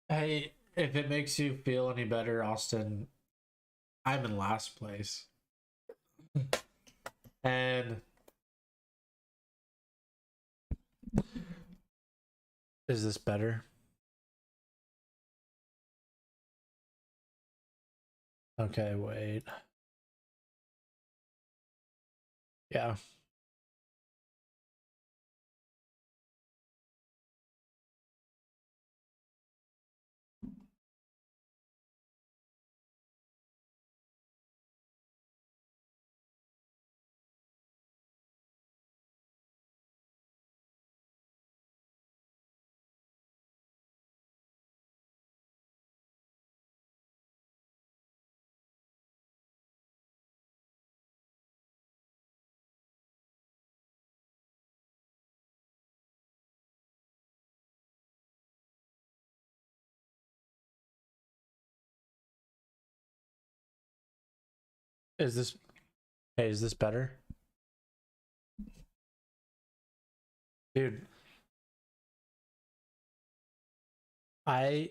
Hey, if it makes you feel any better, Austin, I'm in last place. And is this better? Okay, wait. Yeah. Is this Hey, is this better? Dude, I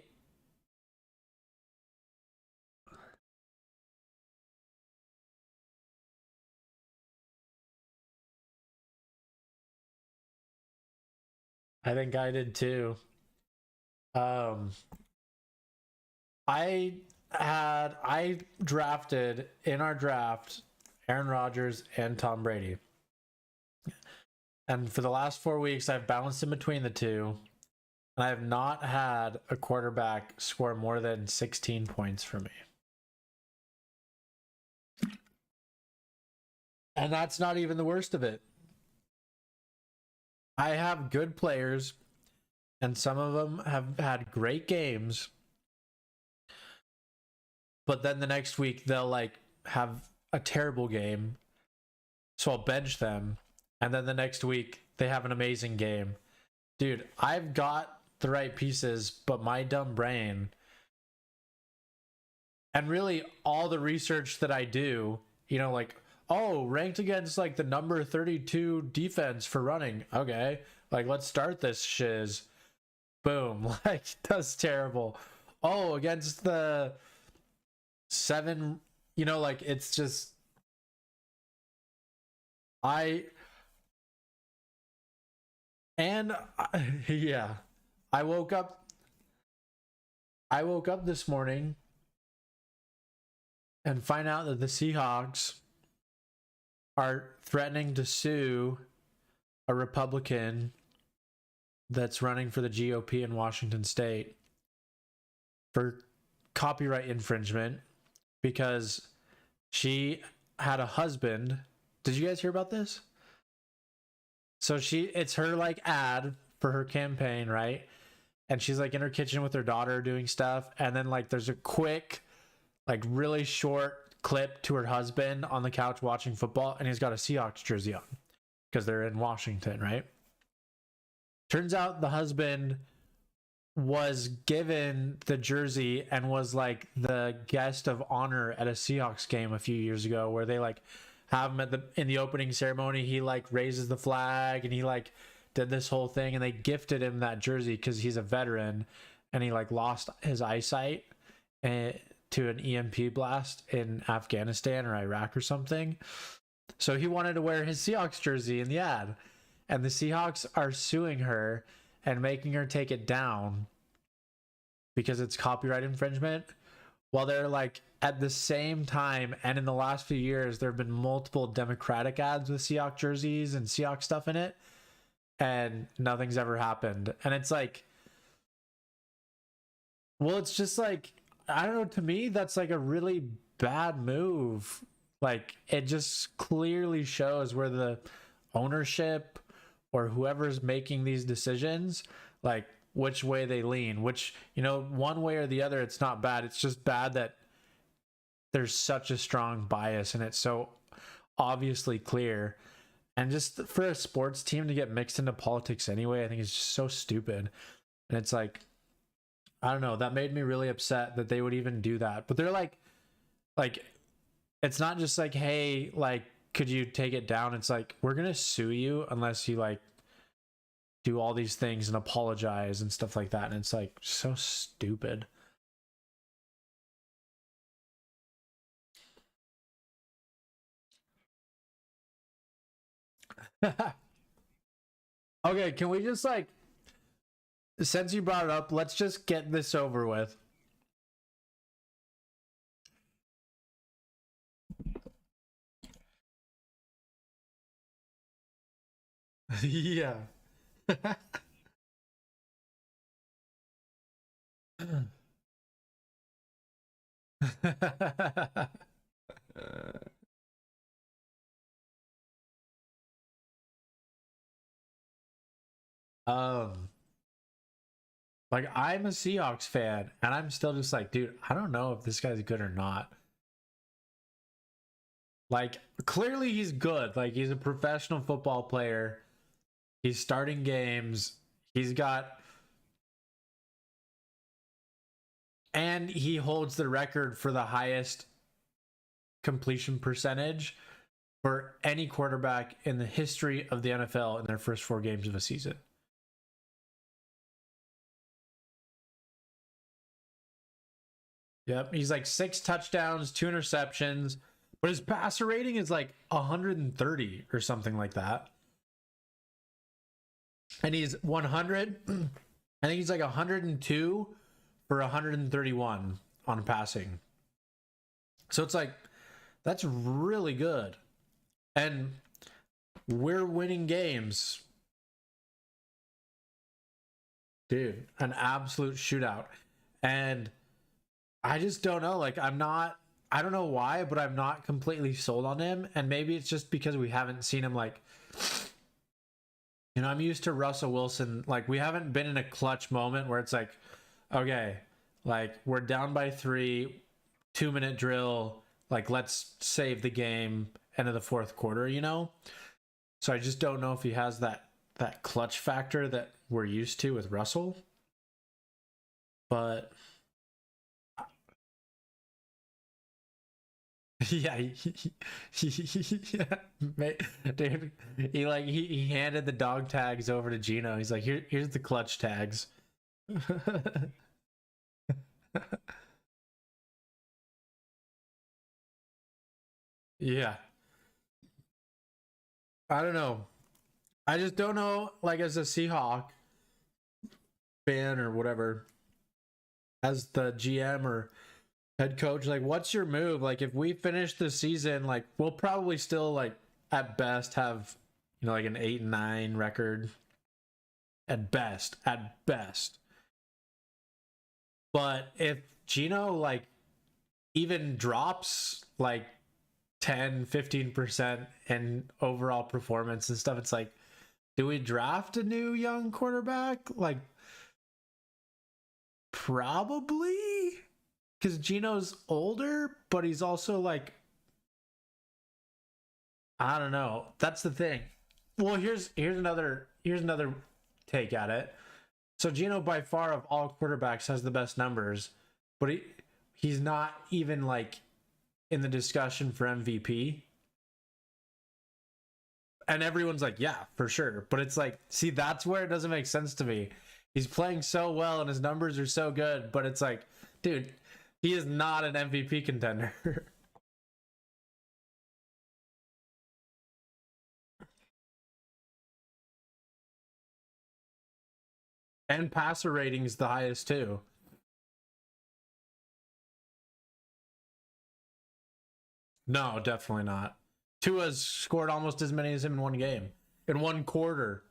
I think I did too. Um I drafted in our draft Aaron Rodgers and Tom Brady. And for the last 4 weeks I've bounced in between the two. And I have not had a quarterback score more than 16 points for me. And that's not even the worst of it. I have good players, and some of them have had great games. But then the next week, they'll like have a terrible game. So I'll bench them. And then the next week, they have an amazing game. Dude, I've got the right pieces, but my dumb brain and really all the research that I do, like, oh, ranked against like the number 32 defense for running. Okay, like let's start this shiz. Boom, like that's terrible. Oh, against the seven, like it's just I and yeah, I woke up. I woke up this morning and find out that the Seahawks are threatening to sue a Republican that's running for the GOP in Washington State for copyright infringement because she had a husband. Did you guys hear about this? So it's her like ad for her campaign, right? And she's like in her kitchen with her daughter doing stuff, and then like there's a quick, like really short clip to her husband on the couch watching football, and he's got a Seahawks jersey on because they're in Washington, right? Turns out the husband was given the jersey and was like the guest of honor at a Seahawks game a few years ago, where they like have him in the opening ceremony. He like raises the flag and he like did this whole thing, and they gifted him that jersey because he's a veteran and he like lost his eyesight to an EMP blast in Afghanistan or Iraq or something. So he wanted to wear his Seahawks jersey in the ad, and the Seahawks are suing her and making her take it down because it's copyright infringement. While they're like at the same time, and in the last few years, there have been multiple Democratic ads with Seahawks jerseys and Seahawks stuff in it, and nothing's ever happened. And it's like, well, it's just like, I don't know, to me, that's like a really bad move. Like, it just clearly shows where the ownership or whoever's making these decisions, like which way they lean, which, one way or the other, it's not bad. It's just bad that there's such a strong bias and it's so obviously clear. And just for a sports team to get mixed into politics anyway, I think it's just so stupid. And it's like, I don't know, that made me really upset that they would even do that. But they're like, it's not just like, hey, like, could you take it down? It's like, we're gonna sue you unless you like do all these things and apologize and stuff like that, and it's like so stupid. Okay, can we just like, since you brought it up, let's just get this over with. Yeah. um like, I'm a Seahawks fan and I'm still just like, dude, I don't know if this guy's good or not. Like, clearly he's good. Like, he's a professional football player. He's starting games. He's got, and he holds the record for the highest completion percentage for any quarterback in the history of the NFL in their first 4 games of a season. Yep, he's like 6 touchdowns, 2 interceptions, but his passer rating is like 130 or something like that. And he's 100. I think he's like 102 for 131 on passing. So it's like, that's really good. And we're winning games. Dude, an absolute shootout. And I just don't know. Like, I don't know why, but I'm not completely sold on him. And maybe it's just because we haven't seen him, like, I'm used to Russell Wilson. Like, we haven't been in a clutch moment where it's like, okay, like, we're down by 3, 2-minute drill. Like, let's save the game, end of the fourth quarter, So I just don't know if he has that clutch factor that we're used to with Russell. But yeah, dude, he handed the dog tags over to Gino. He's like, here's the clutch tags. Yeah, I don't know. I just don't know. Like, as a Seahawk fan or whatever, as the GM or head coach, like, what's your move? Like, if we finish the season, like, we'll probably still, like, at best have, like an 8-9 record. At best. But if Gino, like, even drops like 10-15% in overall performance and stuff, it's like, do we draft a new young quarterback? Like, probably, because Gino's older, but he's also like, I don't know. That's the thing. Well, here's another take at it. So Gino, by far of all quarterbacks, has the best numbers, but he's not even like in the discussion for MVP. And everyone's like, yeah, for sure. But it's like, see, that's where it doesn't make sense to me. He's playing so well and his numbers are so good, but it's like, dude, he is not an MVP contender. And passer rating's the highest too. No, definitely not. Tua's scored almost as many as him in one game, in one quarter.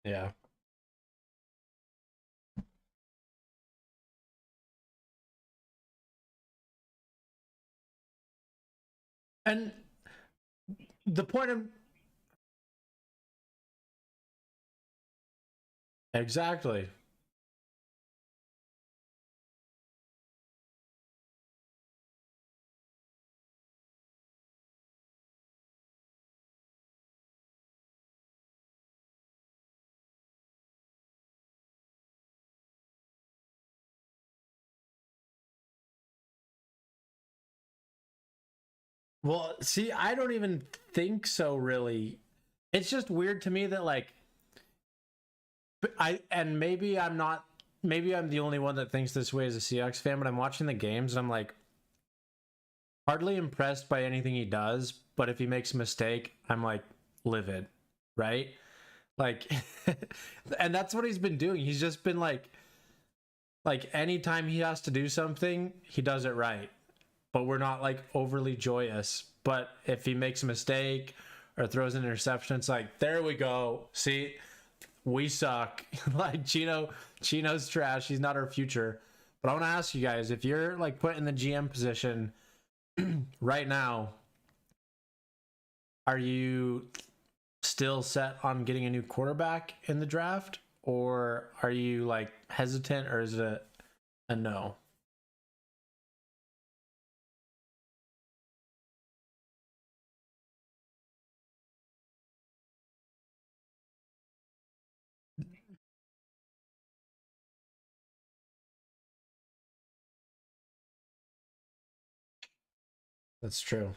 Yeah. And the point of Exactly. Well, see, I don't even think so, really. It's just weird to me that, like, and maybe I'm not, maybe I'm the only one that thinks this way as a Seahawks fan, but I'm watching the games and I'm like, hardly impressed by anything he does, but if he makes a mistake, I'm like, livid, right? Like, and that's what he's been doing. He's just been like anytime he has to do something, he does it right. But we're not like overly joyous. But if he makes a mistake or throws an interception, it's like, there we go. See, we suck. Like Chino's trash. He's not our future. But I want to ask you guys, if you're like put in the GM position right now, are you still set on getting a new quarterback in the draft, or are you like hesitant, or is it a no? That's true.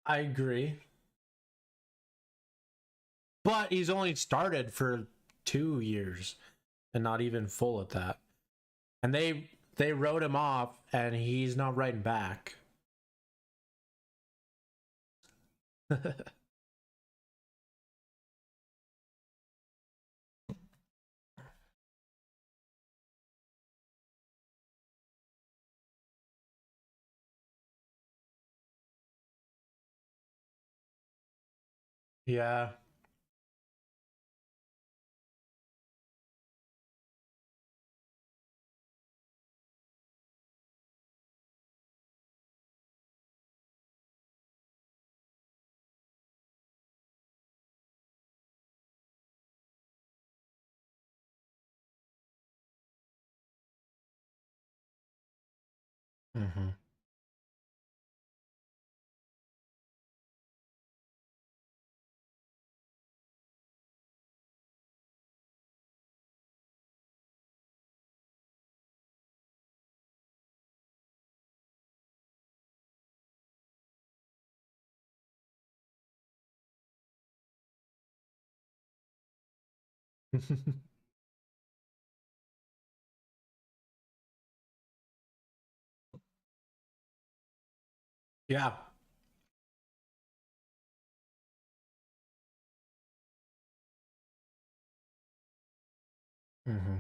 I agree, but he's only started for 2 years and not even full at that. And they wrote him off, and he's not writing back. Yeah. Mm-hmm. Yeah. Mm-hmm.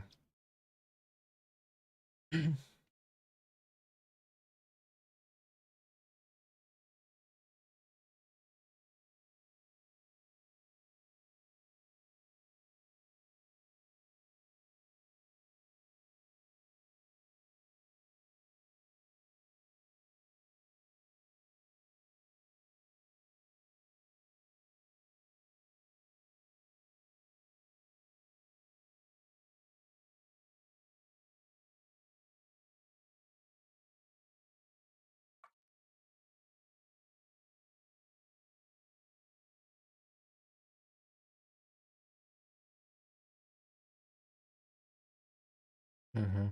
Mm-hmm.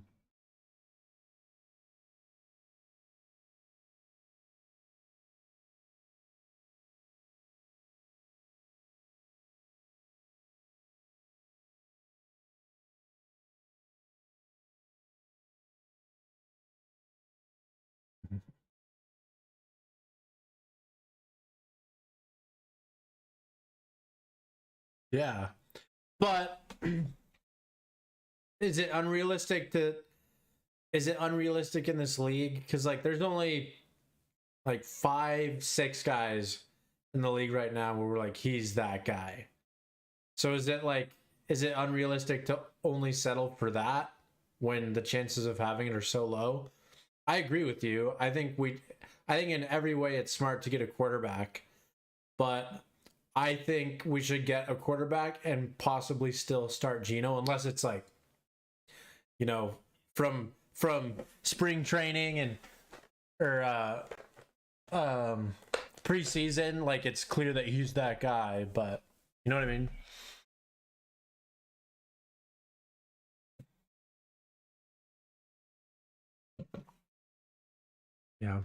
Yeah. But is it unrealistic to is it unrealistic in this league? Because like there's only like 5-6 guys in the league right now where we're like, he's that guy. So is it unrealistic to only settle for that when the chances of having it are so low? I agree with you. I think in every way it's smart to get a quarterback, but I think we should get a quarterback and possibly still start Geno, unless it's like, you know, from spring training and or preseason, like it's clear that he's that guy, but you know what I mean? Yeah.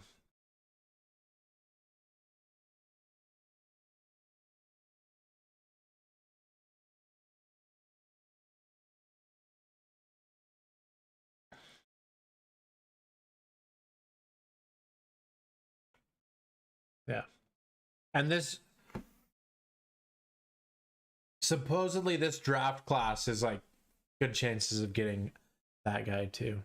Yeah. And this supposedly this draft class is like good chances of getting that guy too.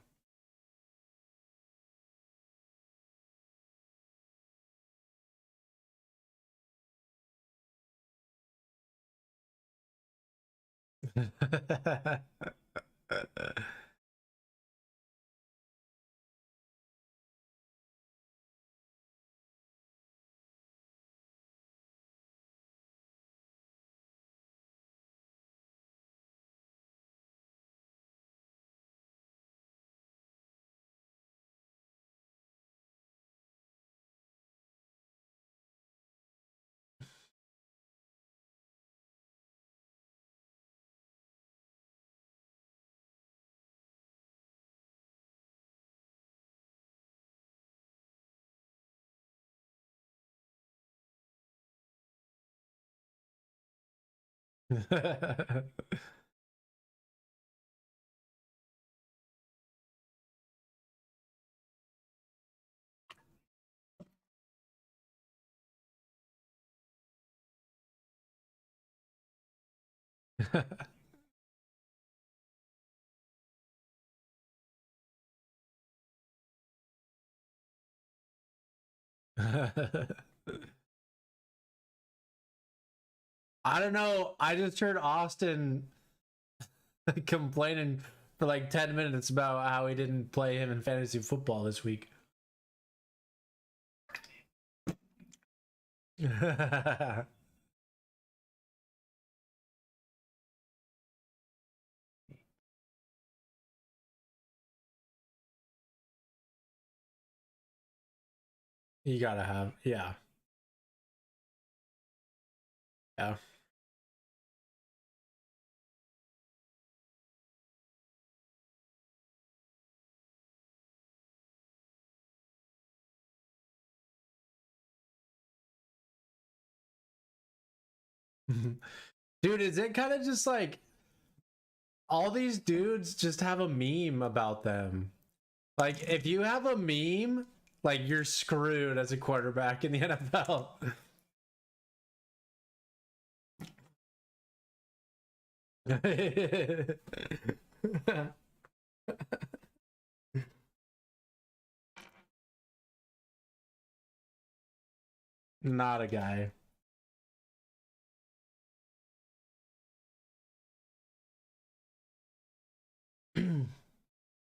I don't know. I just heard Austin complaining for like 10 minutes about how he didn't play him in fantasy football this week. You gotta have, yeah. Yeah. Dude, is it kind of just like all these dudes just have a meme about them? Like, if you have a meme, like you're screwed as a quarterback in the NFL. Not a guy.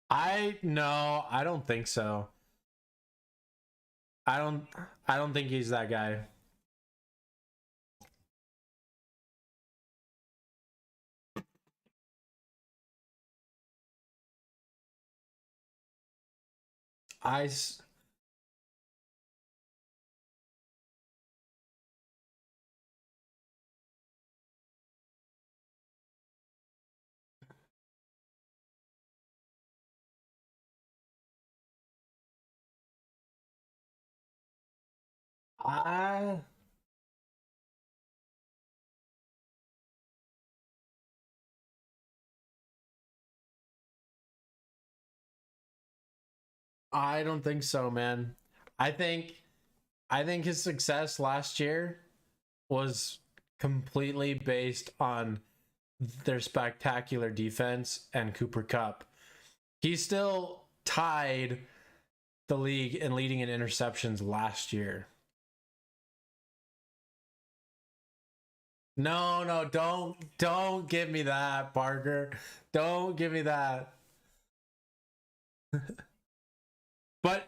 I don't think so. I don't I don't think he's that guy. I s- I I don't think so, man. I think I think his success last year was completely based on their spectacular defense and Cooper Cup. He's still tied the league in leading in interceptions last year. No, don't give me that, Parker. Don't give me that. But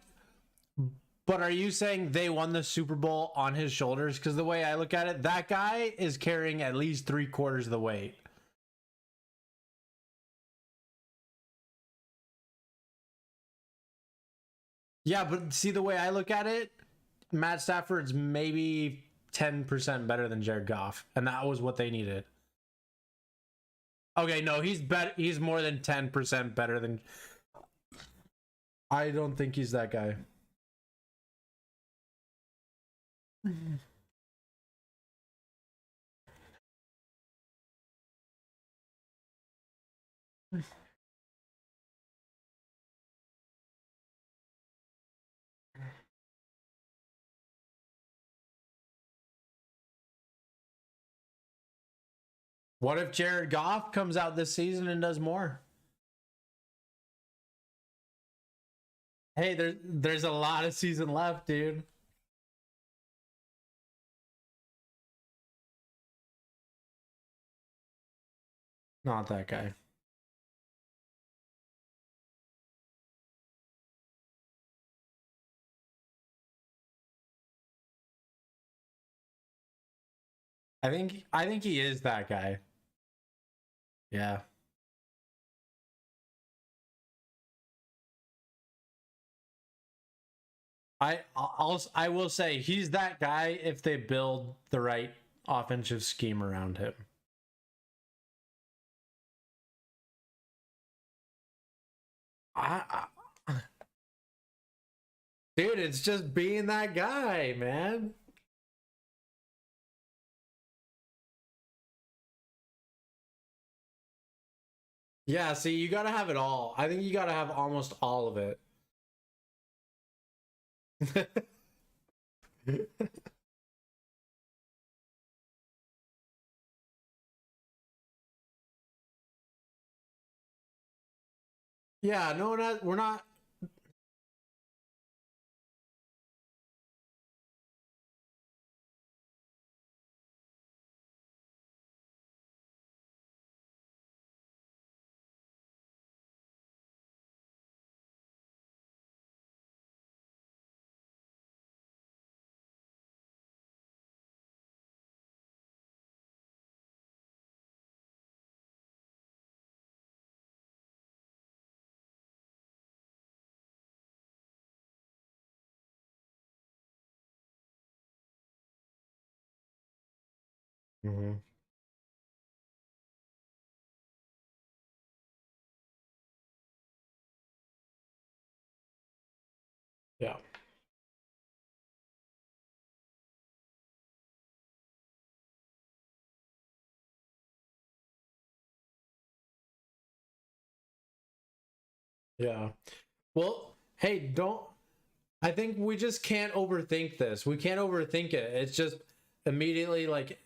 are you saying they won the Super Bowl on his shoulders? Because the way I look at it, that guy is carrying at least 3/4 of the weight. Yeah, but see, the way I look at it, Matt Stafford's maybe 10% better than Jared Goff, and that was what they needed. Okay, no, he's more than 10% better than. I don't think he's that guy. What if Jared Goff comes out this season and does more? Hey, there's a lot of season left, dude. Not that guy. I think he is that guy. Yeah. I will say he's that guy if they build the right offensive scheme around him. I dude, it's just being that guy, man. Yeah, see, you gotta have it all. I think you gotta have almost all of it. Yeah, no, we're not. Mhm. Yeah. Yeah. Well, hey, don't. I think we just can't overthink this. We can't overthink it. It's just immediately like,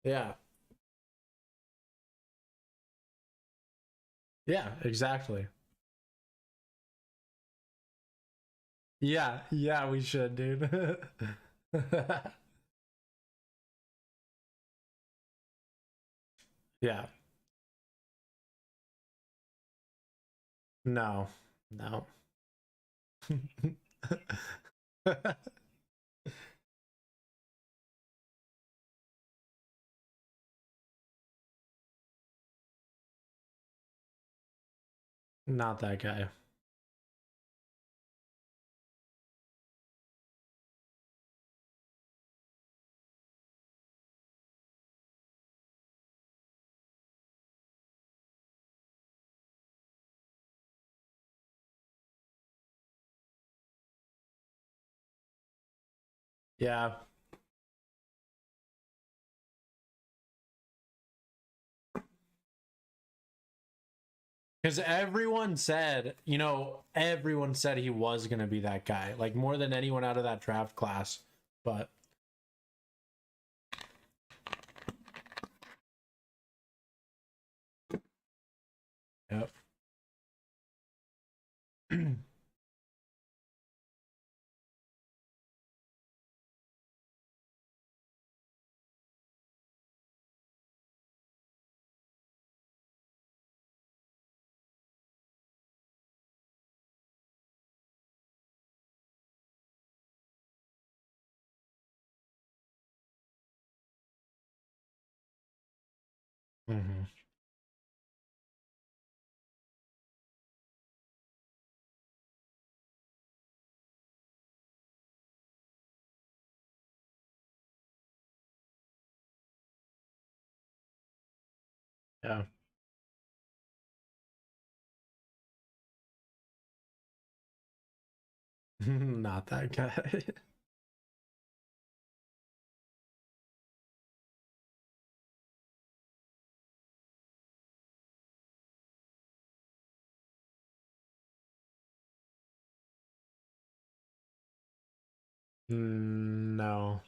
yeah. Yeah, exactly. Yeah, we should, dude. Yeah. No. No. Not that guy. Yeah. Because everyone said he was going to be that guy, like more than anyone out of that draft class. But yep. Hmm. Yeah. Not that guy. No.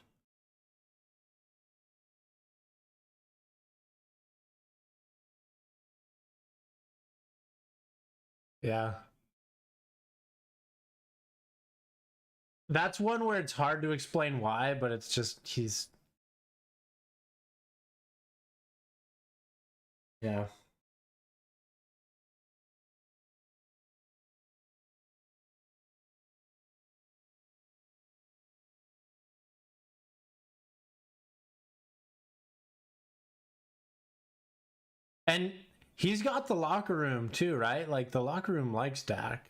Yeah. That's one where it's hard to explain why, but it's just he's yeah. And he's got the locker room too, right? Like the locker room likes Dak.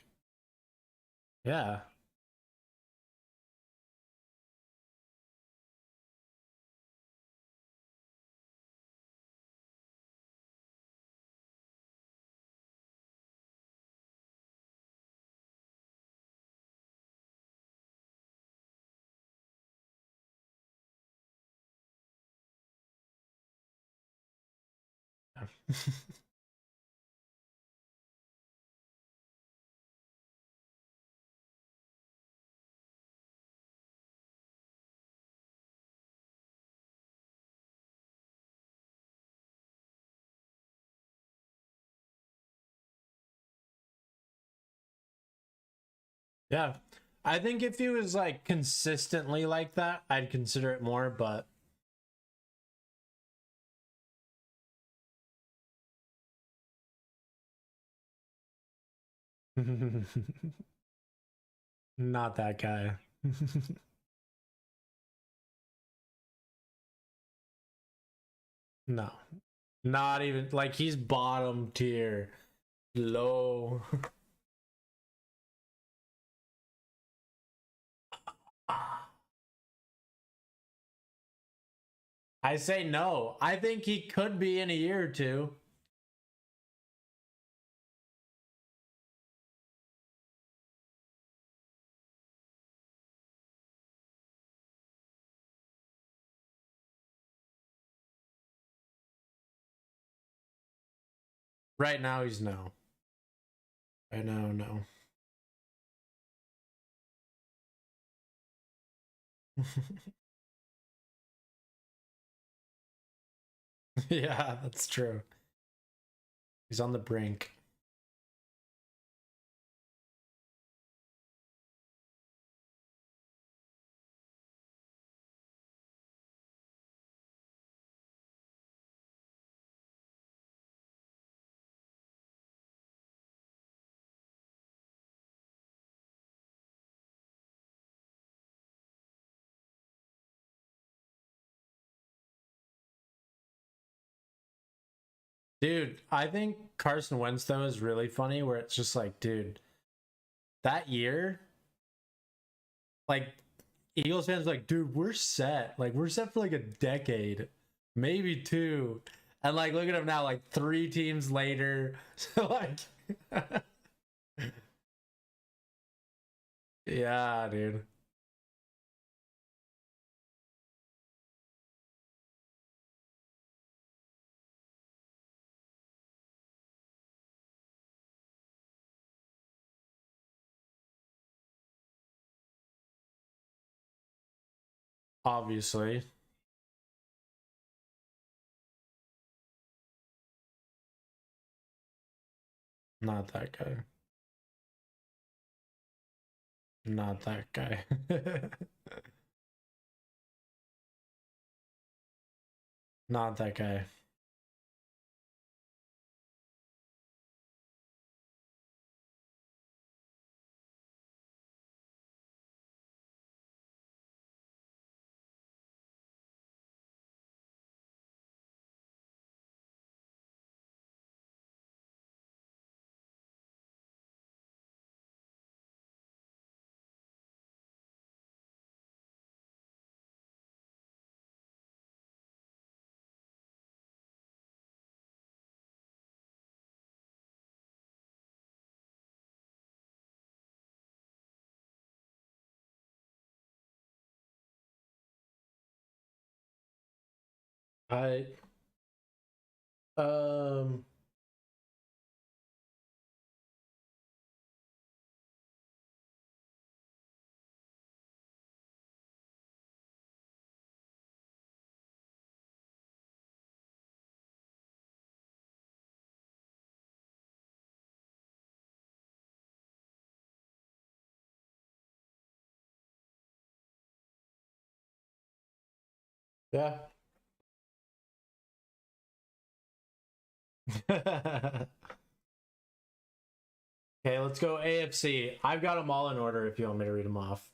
Yeah. Yeah. I think if he was like consistently like that, I'd consider it more, but not that guy. No. Not even like he's bottom tier. Low. I say no. I think he could be in a year or two. Right now he's no. Right now, no. Yeah, that's true. He's on the brink. Dude, I think Carson Wentz though is really funny where it's just like, dude, that year, like Eagles fans like, dude, we're set. Like we're set for like a decade, maybe two. And like look at him now, like three teams later. So like yeah, dude. Obviously. Not that guy. Not that guy. Not that guy. I um yeah. Okay, let's go AFC. I've got them all in order if you want me to read them off.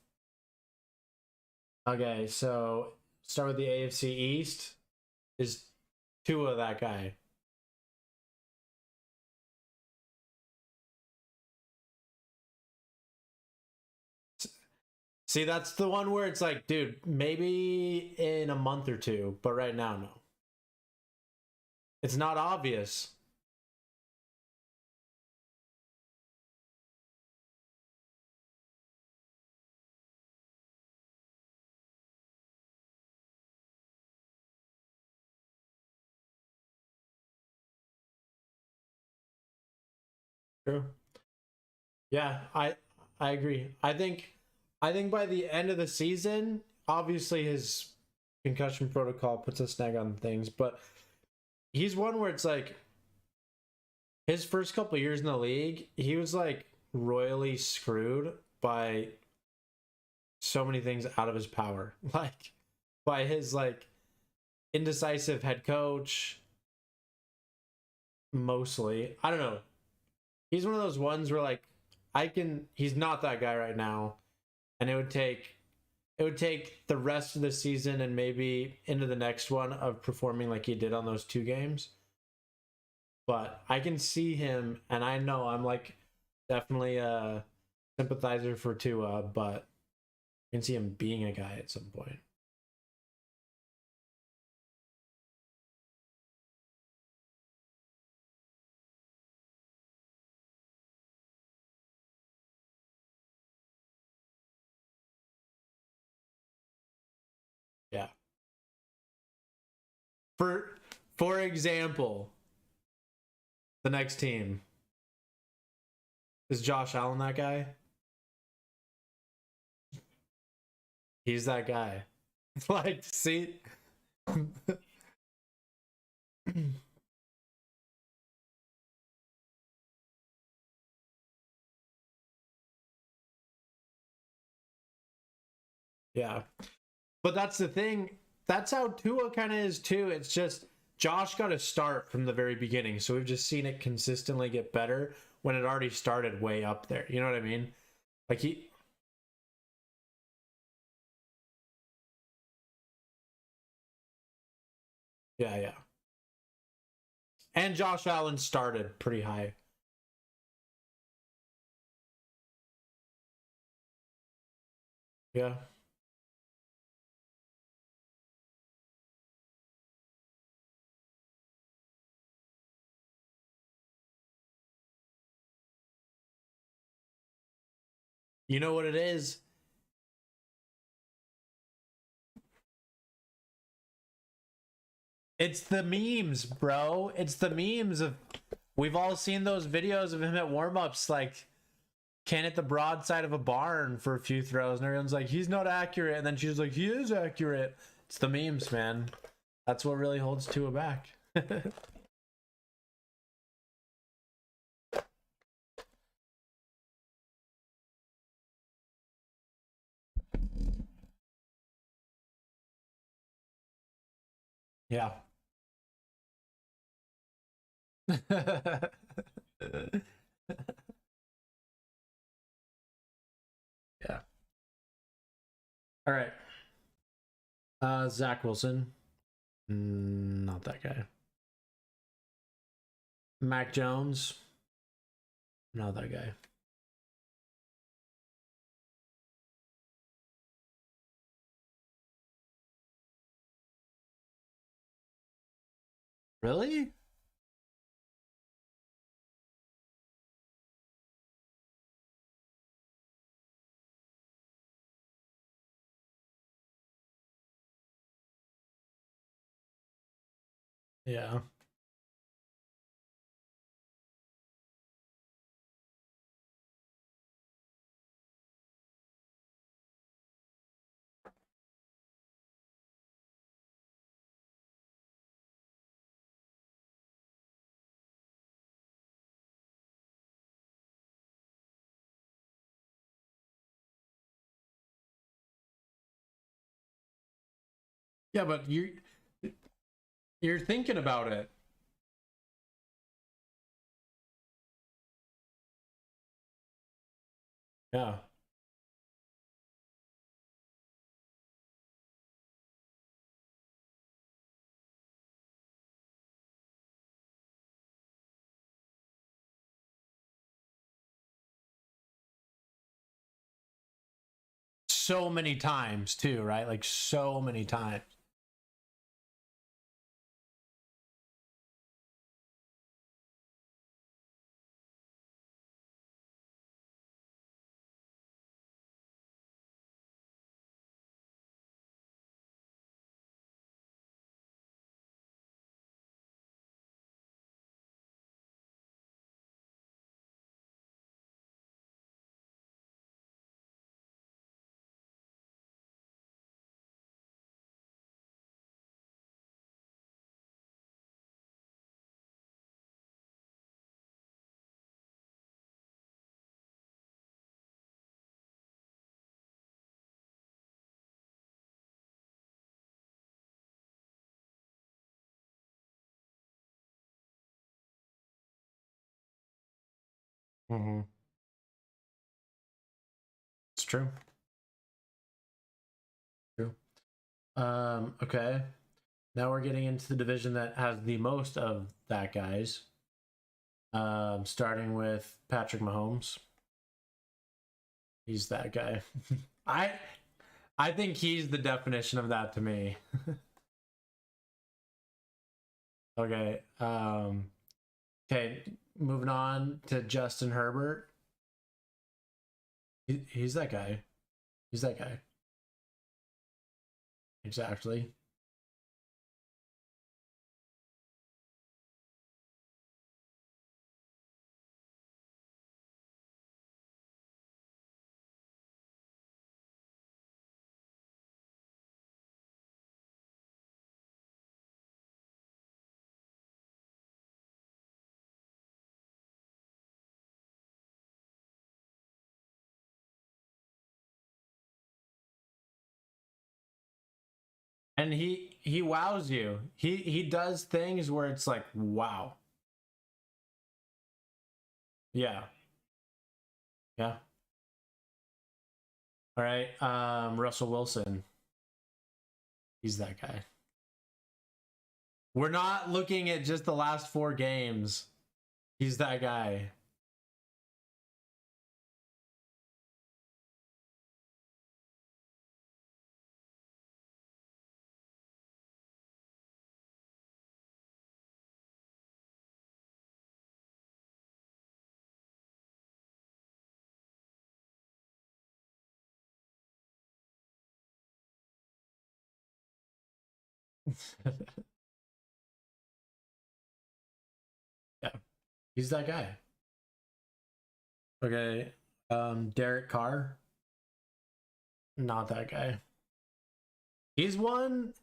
Okay, so start with the AFC East. Is Tua that guy? See, that's the one where it's like, dude, maybe in a month or two, but right now, no. It's not obvious. True. Yeah, I agree. I think by the end of the season, obviously his concussion protocol puts a snag on things, but he's one where it's like his first couple years in the league, he was like royally screwed by so many things out of his power. Like by his like indecisive head coach mostly. I don't know. He's one of those ones where like he's not that guy right now, and it would take the rest of the season and maybe into the next one of performing like he did on those two games. But I can see him, and I know I'm like definitely a sympathizer for Tua, but I can see him being a guy at some point. Yeah. For for example, the next team is Josh Allen that guy? He's that guy. Like, see, yeah. But that's the thing. That's how Tua kind of is too. It's just Josh got to start from the very beginning, so we've just seen it consistently get better when it already started way up there. You know what I mean? Like yeah, yeah. And Josh Allen started pretty high. Yeah. You know what it is? It's the memes, bro. It's the memes of we've all seen those videos of him at warm-ups like can hit the broadside of a barn for a few throws, and everyone's like, he's not accurate. And then she's like, he is accurate. It's the memes, man. That's what really holds Tua back. Yeah. Yeah. All right. Zach Wilson. Not that guy. Mac Jones. Not that guy. Really? Yeah. Yeah, but you're thinking about it. Yeah. So many times too, right? Like so many times. Mm-hmm. It's true. True. Okay. Now we're getting into the division that has the most of that guys. Starting with Patrick Mahomes. He's that guy. I I think he's the definition of that to me. Okay. Okay, moving on to Justin Herbert. He's that guy. He's that guy. Exactly. And he wows you. He does things where it's like, wow. Yeah. Yeah. All right. Russell Wilson. He's that guy. We're not looking at just the last 4 games. He's that guy. Yeah. He's that guy. Okay. Derek Carr. Not that guy. He's one.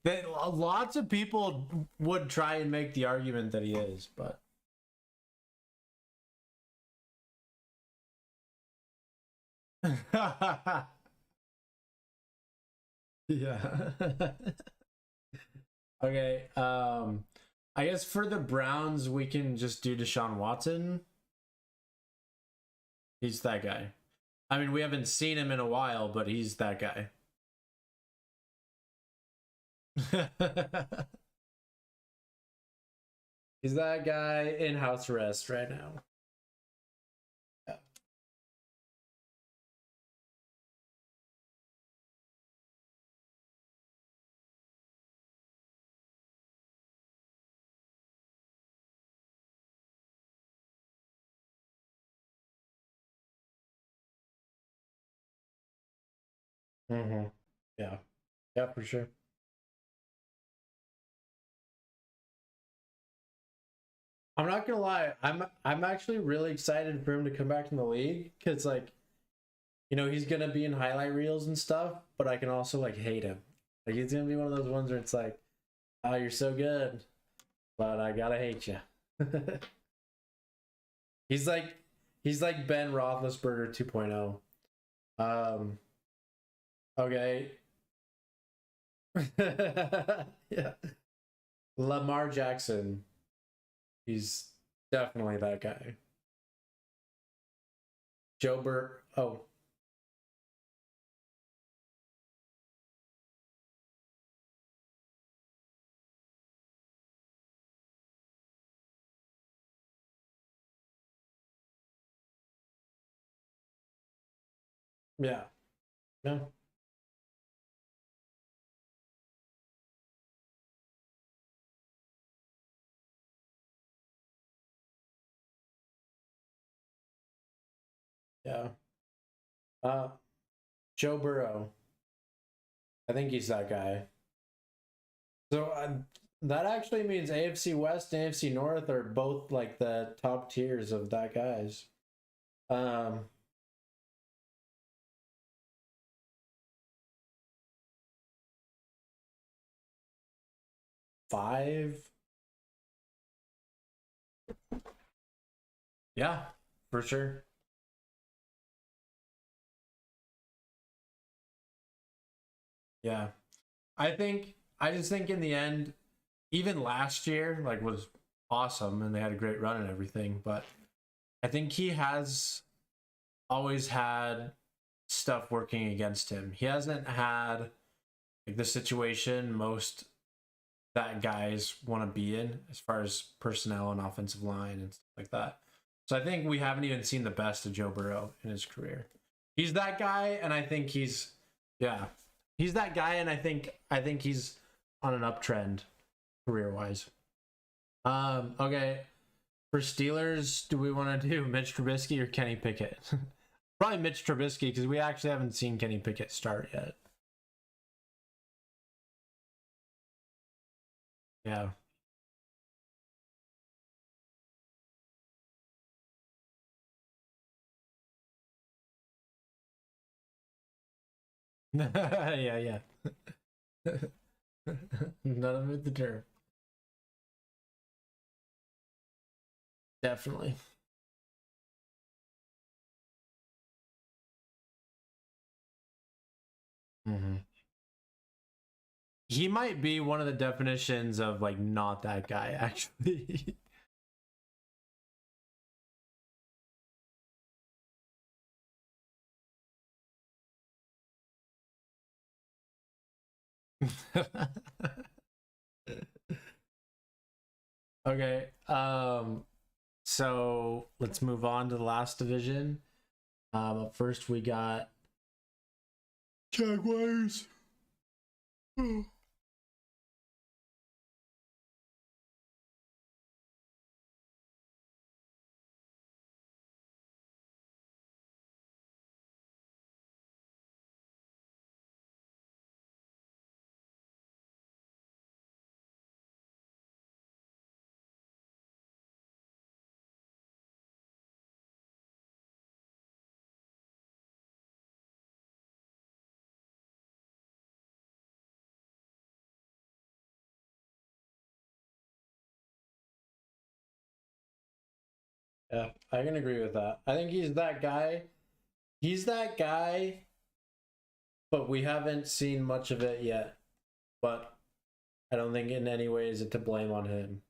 That lots of people would try and make the argument that he is, but Yeah. Okay. I guess for the Browns, we can just do Deshaun Watson. He's that guy. I mean, we haven't seen him in a while, but he's that guy. He's that guy in house arrest right now. Yeah. Mm-hmm. Yeah. Yeah, for sure. I'm not gonna lie. I'm actually really excited for him to come back in the league because like he's gonna be in highlight reels and stuff, but I can also like hate him. Like he's gonna be one of those ones where it's like, oh, you're so good, but I gotta hate you. he's like he's like Ben Roethlisberger 2.0. Um, okay. Yeah. Lamar Jackson. He's definitely that guy. Joe Bur. Oh, yeah. No. Yeah. Uh, Joe Burrow. I think he's that guy. So that actually means AFC West and AFC North are both like the top tiers of that guys. Um, five. Yeah, for sure. Yeah. I just think in the end, even last year, like was awesome and they had a great run and everything, but I think he has always had stuff working against him. He hasn't had like the situation most that guys want to be in as far as personnel and offensive line and stuff like that. So I think we haven't even seen the best of Joe Burrow in his career. He's that guy, and I think yeah, he's that guy, and I think he's on an uptrend career wise. Okay, for Steelers, do we want to do Mitch Trubisky or Kenny Pickett? Probably Mitch Trubisky because we actually haven't seen Kenny Pickett start yet. Yeah. Yeah, yeah. None of it the turf. Definitely. Hmm. He might be one of the definitions of like not that guy, actually. Okay. So let's move on to the last division. Up first we got Jaguars. Yeah, I can agree with that. I think he's that guy. He's that guy, but we haven't seen much of it yet. But I don't think in any way is it to blame on him.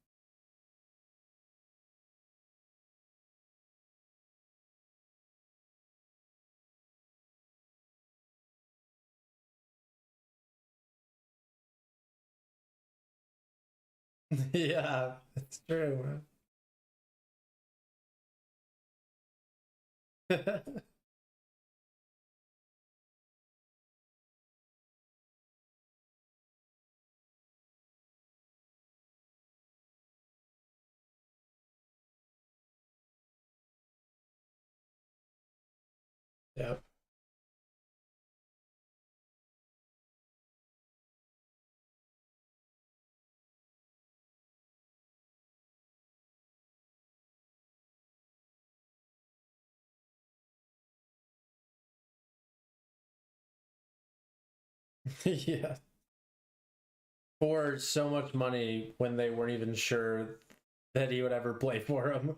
Yeah, it's true, man. Yep. Yeah. For so much money when they weren't even sure that he would ever play for him.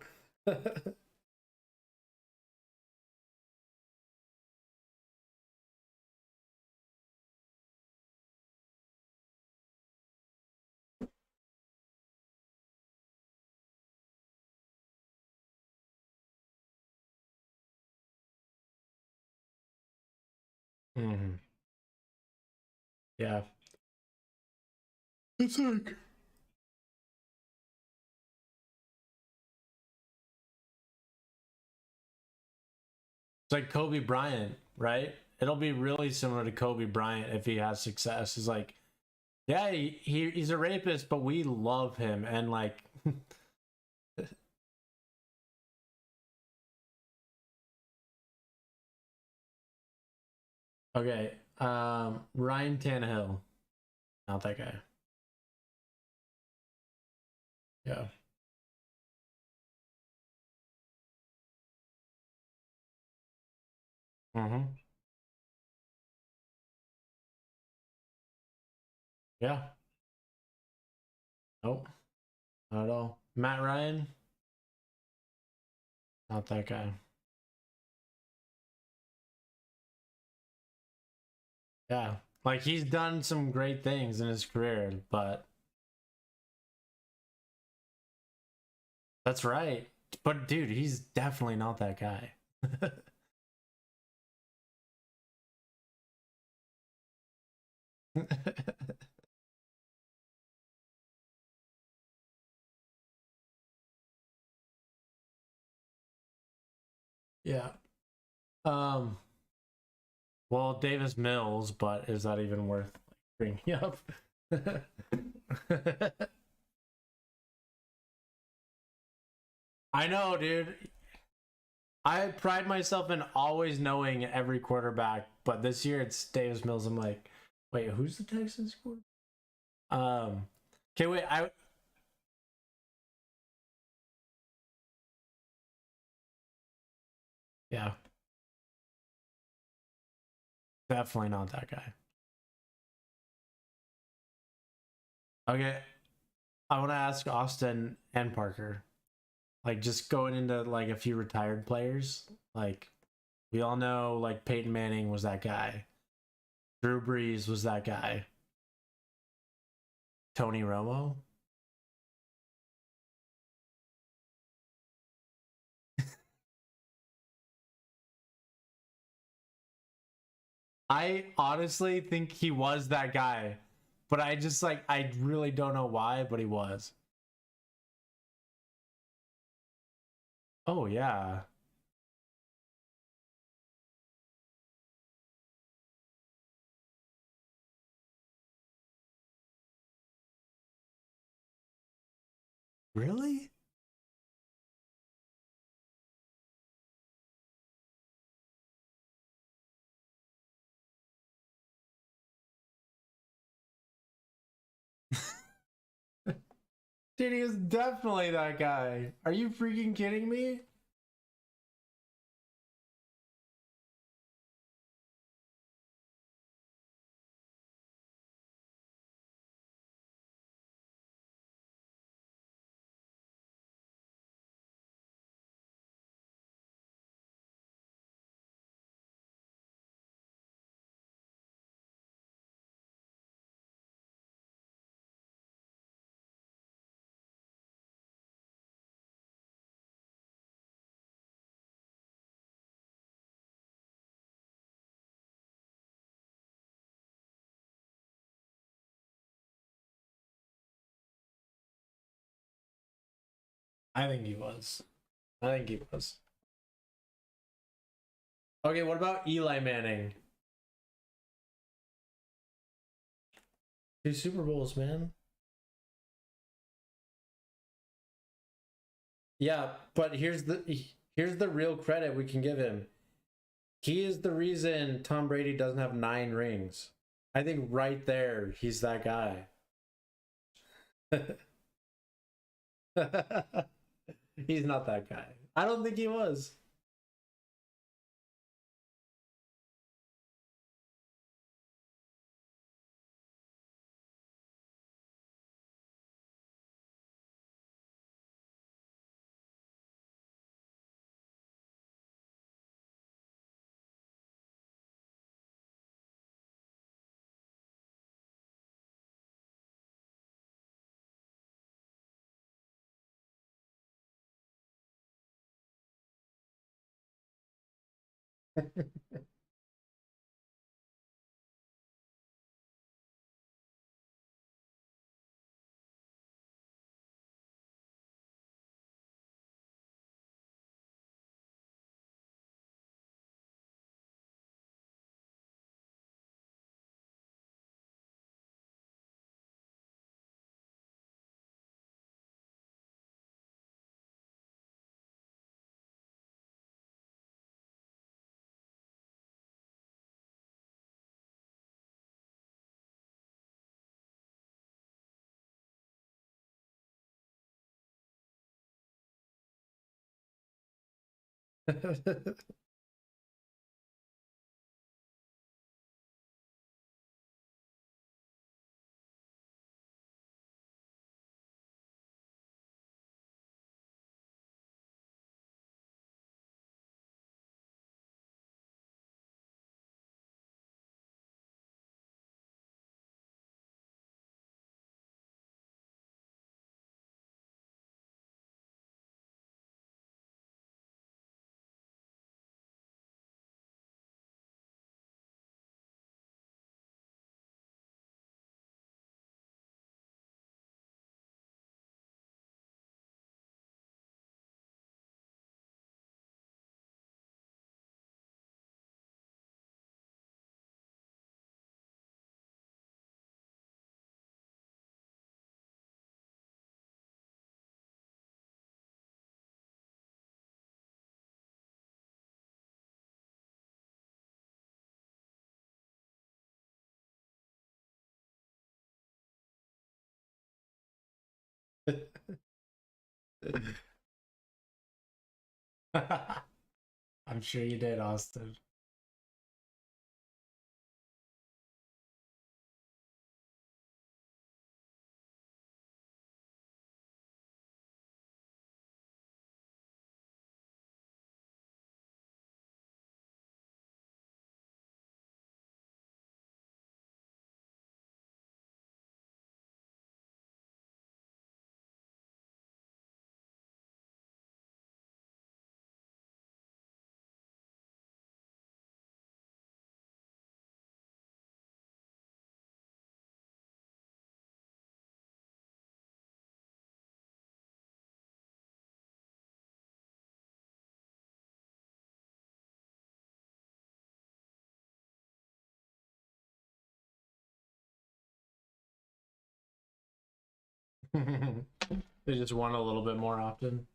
Mhm. Yeah. It's like Kobe Bryant, right? It'll be really similar to Kobe Bryant if he has success. It's like, yeah, he's a rapist, but we love him, and like, okay, Ryan Tannehill, not that guy. Yeah. Mm-hmm. Yeah. Nope. Not at all. Matt Ryan, not that guy. Yeah. Like he's done some great things in his career, but that's right. But dude, he's definitely not that guy. Yeah. Um. Well, Davis Mills, but is that even worth bringing up? I know, dude. I pride myself in always knowing every quarterback, but this year it's Davis Mills. I'm like, wait, who's the Texans quarterback? Okay, wait. I Yeah, definitely not that guy. Okay, I want to ask Austin and Parker. Like, just going into like a few retired players. Like, we all know like Peyton Manning was that guy. Drew Brees was that guy. Tony Romo. I honestly think he was that guy, but I just like I really don't know why, but he was. Oh yeah. Really? Dude, he was definitely that guy. Are you freaking kidding me? I think he was. I think he was. Okay, what about Eli Manning? 2 Super Bowls, man. Yeah, but here's the real credit we can give him. He is the reason Tom Brady doesn't have 9 rings. I think right there, he's that guy. He's not that guy. I don't think he was. I'm sure you did, Austin. They just won a little bit more often.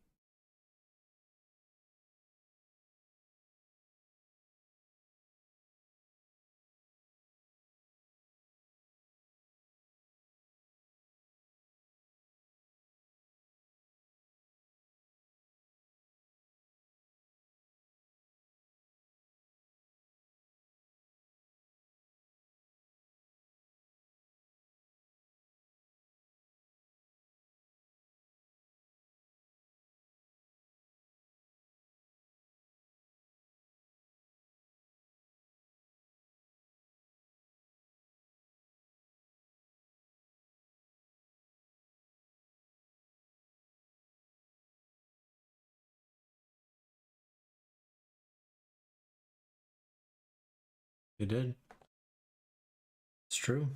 They did. It's true.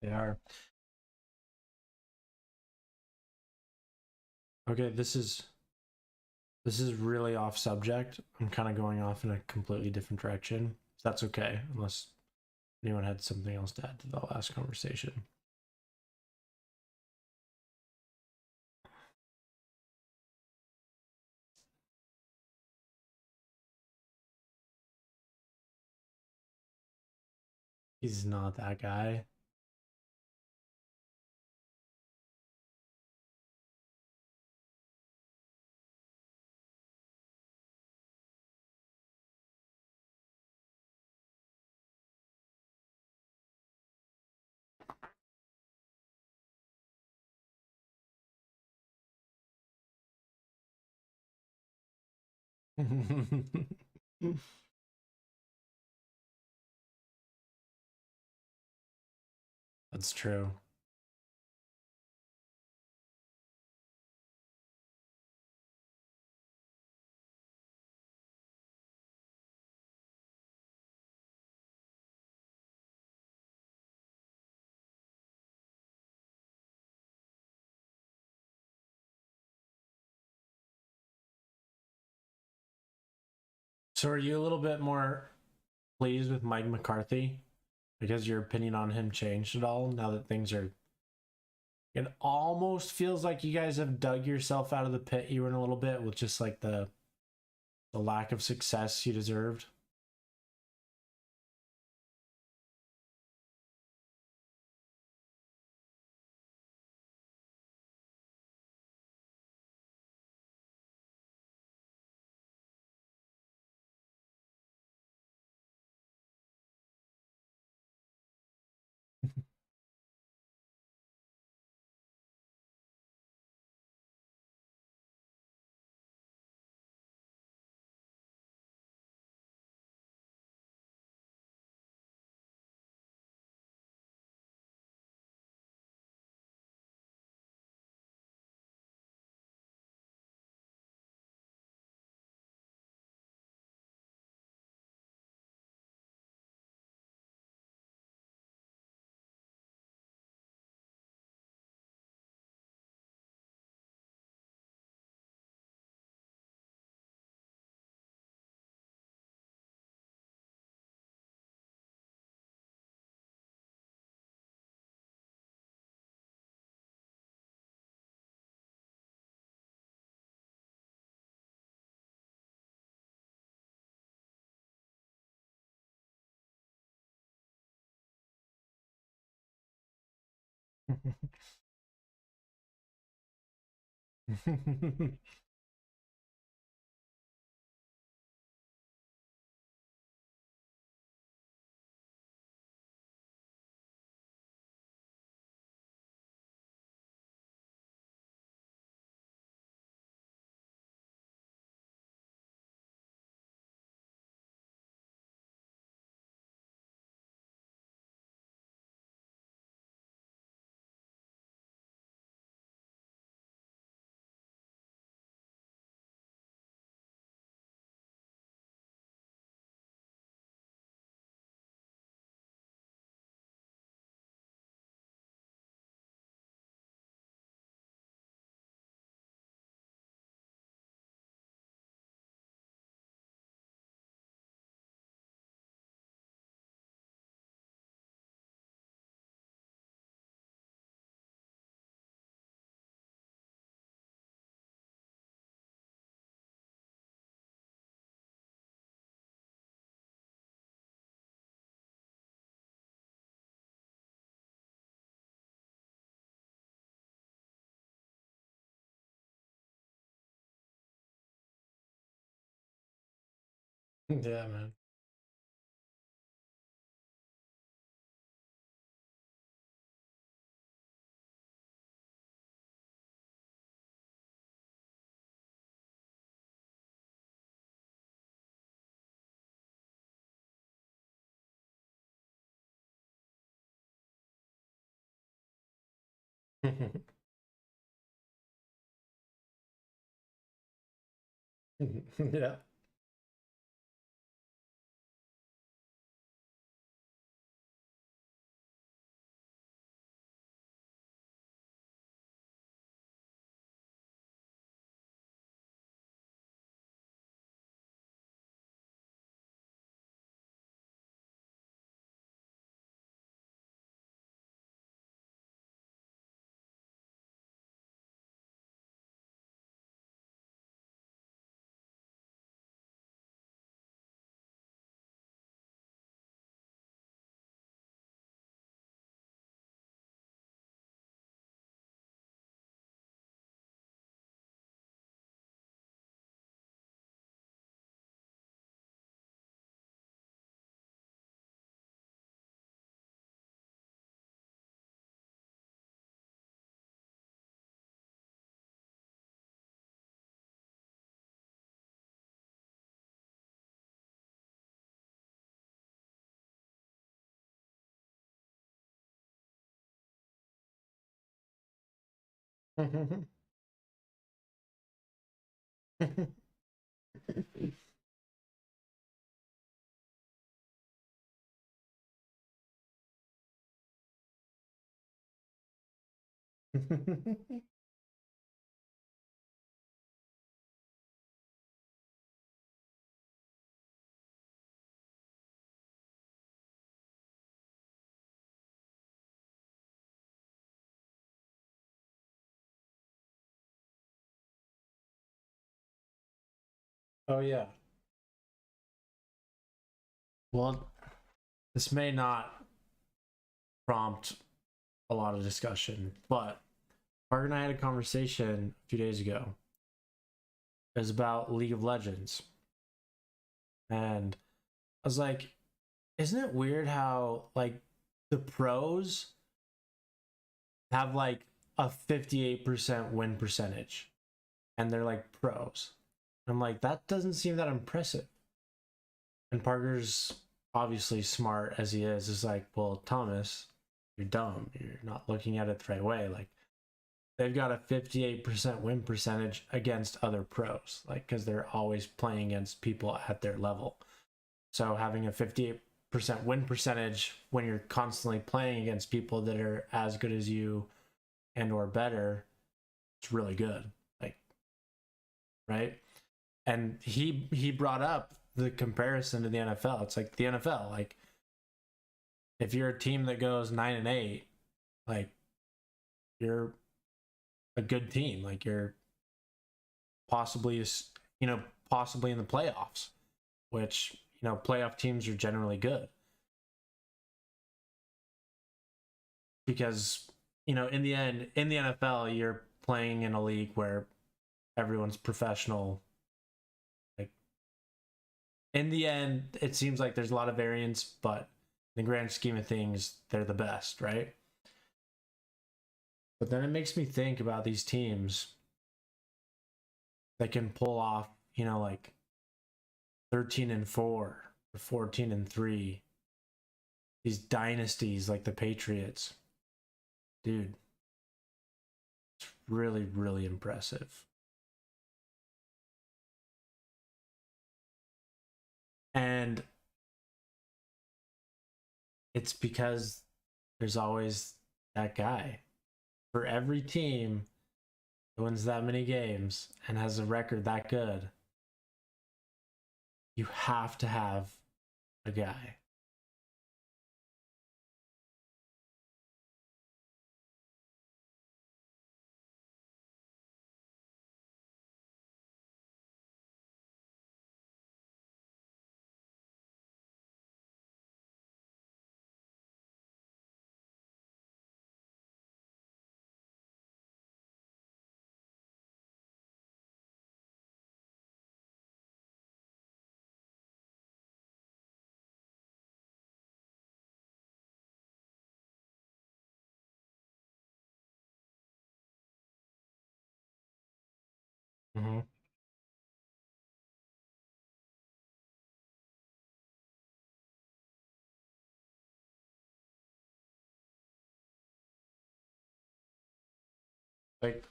They are. Okay, this is really off subject. I'm kind of going off in a completely different direction. So that's okay, unless anyone had something else to add to the last conversation. He's not that guy. That's true. So are you a little bit more pleased with Mike McCarthy? Because your opinion on him changed at all now that things are. It almost feels like you guys have dug yourself out of the pit you were in a little bit with just like the lack of success you deserved. Yeah, man. Yeah. Oh yeah. Well, this may not prompt a lot of discussion, but Parker and I had a conversation a few days ago. It was about League of Legends. And I was like, isn't it weird how like the pros have like a 58% win percentage and they're like pros? I'm like, that doesn't seem that impressive. And Parker's obviously smart as he is like, well, Thomas, you're dumb. You're not looking at it the right way. Like, they've got a 58% win percentage against other pros, like, because they're always playing against people at their level. So having a 58% win percentage when you're constantly playing against people that are as good as you and or better, it's really good. Like, right? And he brought up the comparison to the NFL. It's like the NFL, like if you're a team that goes 9-8, like you're a good team. Like you're possibly, possibly in the playoffs, which, playoff teams are generally good. Because, in the end, in the NFL, you're playing in a league where everyone's professional. Like in the end, it seems like there's a lot of variance, but in the grand scheme of things, they're the best, right? But then it makes me think about these teams that can pull off, like 13-4 or 14-3. These dynasties like the Patriots. Dude, it's really, really impressive. And it's because there's always that guy. For every team that wins that many games and has a record that good, you have to have a guy. Mm-hmm. Like,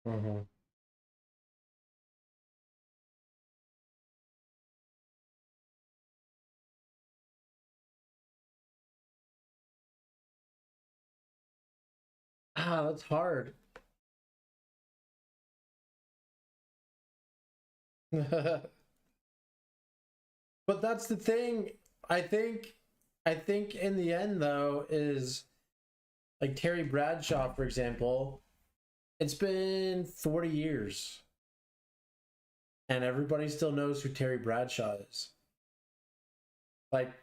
mm-hmm. That's hard. But that's the thing. I think I think in the end though is Like Terry Bradshaw, for example, it's been 40 years. And everybody still knows who Terry Bradshaw is. Like,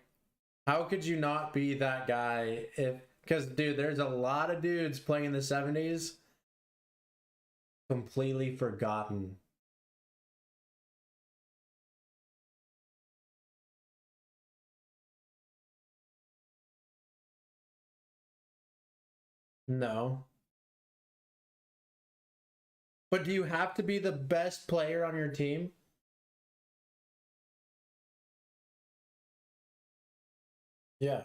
how could you not be that guy if, because dude, there's a lot of dudes playing in the 70s completely forgotten. No. But do you have to be the best player on your team? Yeah.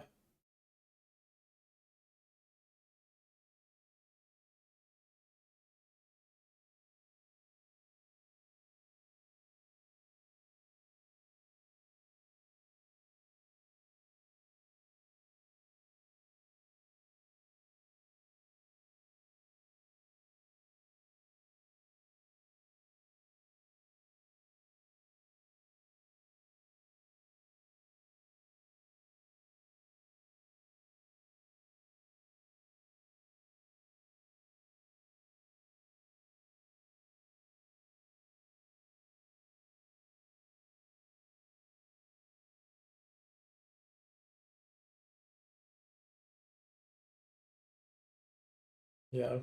Yeah.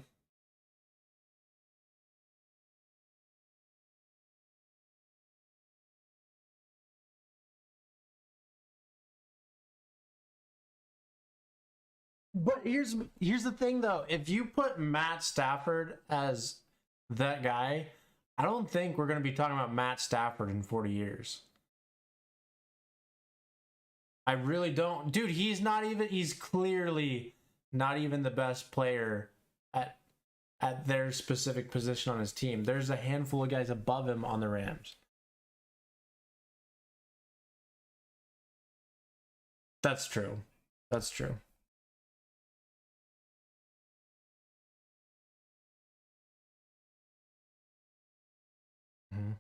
But here's the thing though. If you put Matt Stafford as that guy, I don't think we're going to be talking about Matt Stafford in 40 years. I really don't. Dude, he's clearly not even the best player at their specific position on his team. There's a handful of guys above him on the Rams. That's true. That's true. Mhm.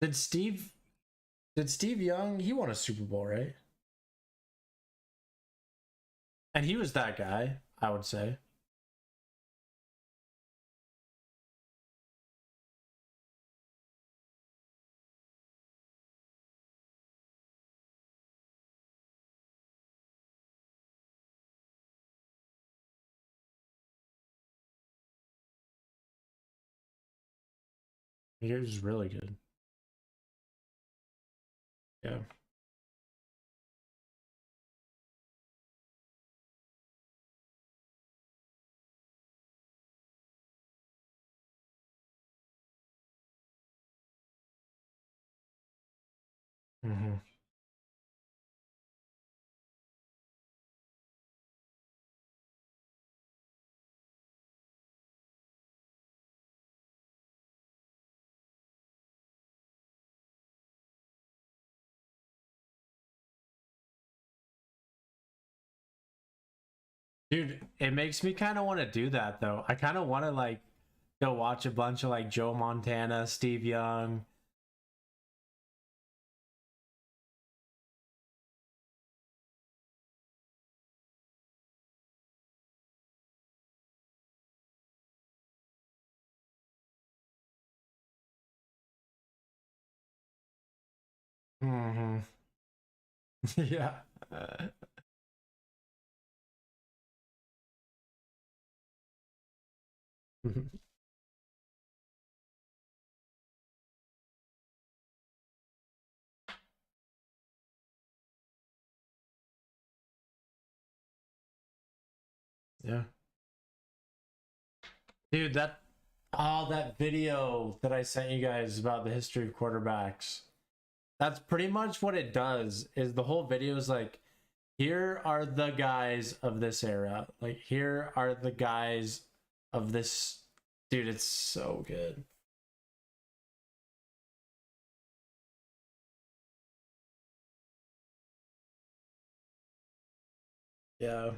Did Steve did Steve Young, he won a Super Bowl, right? And he was that guy, I would say. He was really good. Yeah. Hmm. Dude, it makes me kind of want to do that though. I kind of want to like go watch a bunch of like Joe Montana, Steve Young. Hmm. Yeah. Yeah. Dude, that video that I sent you guys about the history of quarterbacks. That's pretty much what it does. Is the whole video is like, here are the guys of this era. Like here are the guys of this. Dude, it's so good. Yeah.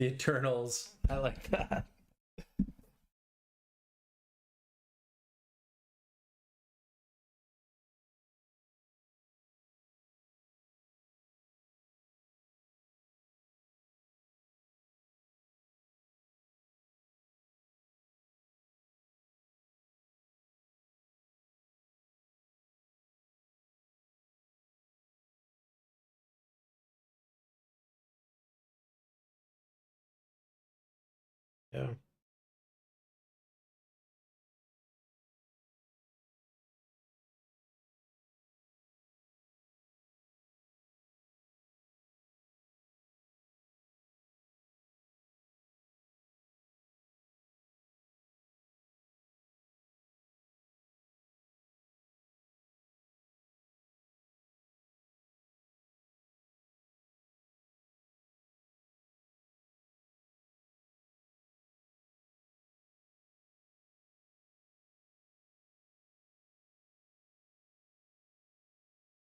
The Eternals. I like that. Yeah.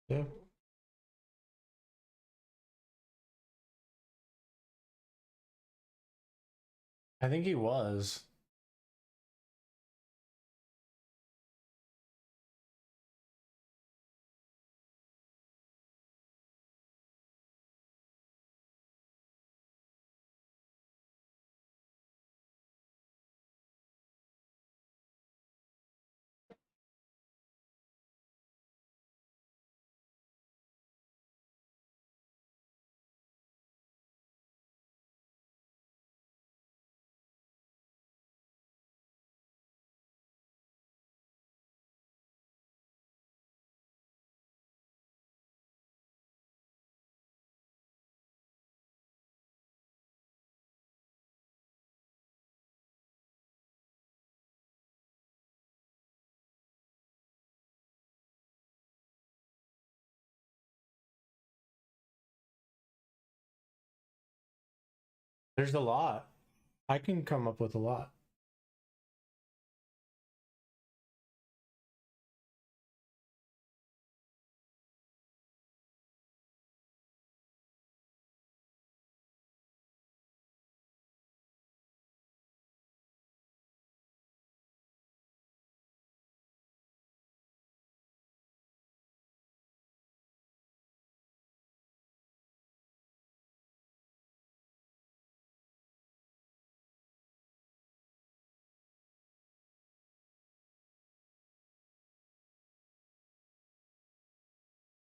Yeah. I think he was. There's a lot. I can come up with a lot.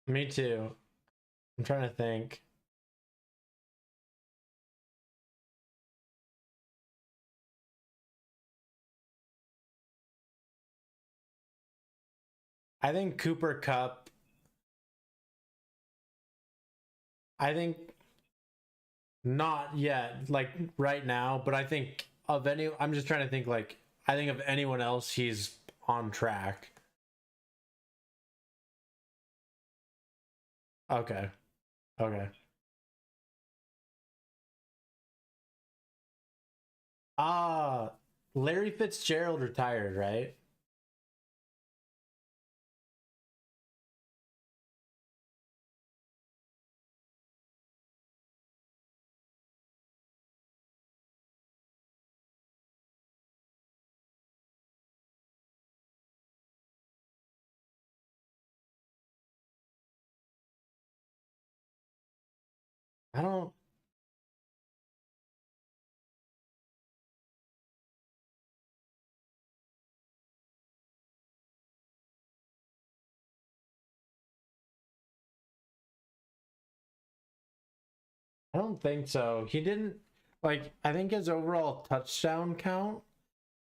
Me too. I'm trying to think. I think Cooper Cup. I think not yet, like right now, but I think of any. I'm just trying to think. Like, I think of anyone else, he's on track. Okay. Okay. Ah, Larry Fitzgerald retired, right? I don't. I don't think so. He didn't like. I think his overall touchdown count,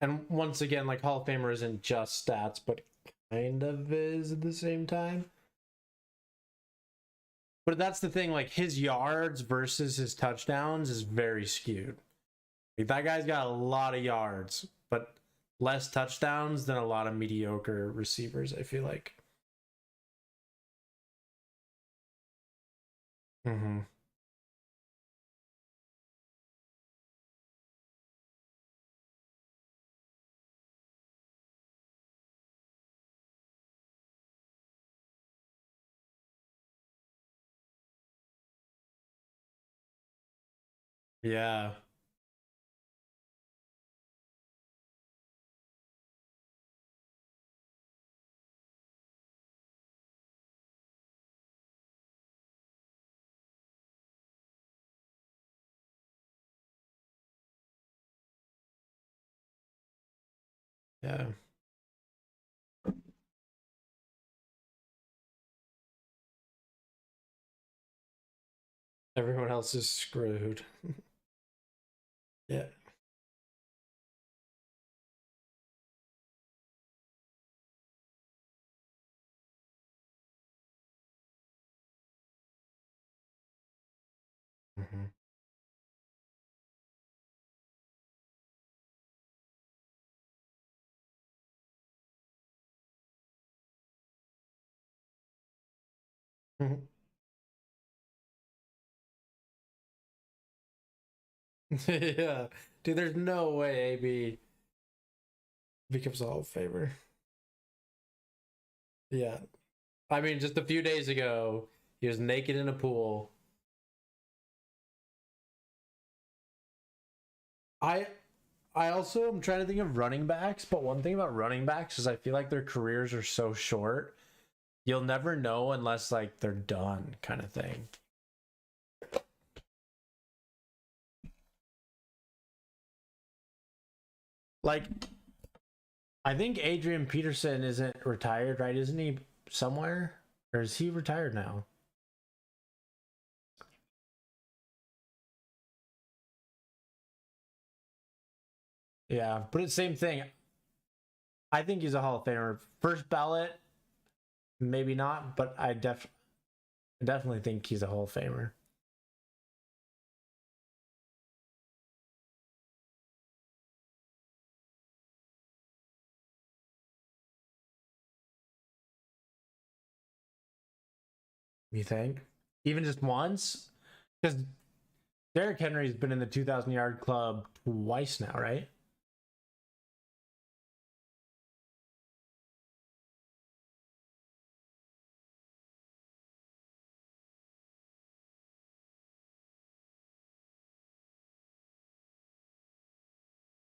and once again, like Hall of Famer isn't just stats, but kind of is at the same time. But that's the thing. Like his yards versus his touchdowns is very skewed. Like, that guy's got a lot of yards, but less touchdowns than a lot of mediocre receivers. I feel like. Mm-hmm. Yeah. Yeah. Everyone else is screwed. Yeah. Yeah, dude, there's no way AB becomes a Hall of Famer. Yeah, I mean, just a few days ago, he was naked in a pool. I I also am trying to think of running backs, but one thing about running backs is I feel like their careers are so short. You'll never know unless like they're done, kind of thing. Like I think Adrian Peterson isn't retired, right? Isn't he somewhere? Or is he retired now? Yeah, but it's same thing. I think he's a Hall of Famer. First ballot, maybe not, but I definitely think he's a Hall of Famer. You think? Even just once? Because Derrick Henry's been in the 2,000 yard club twice now, right?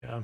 Yeah.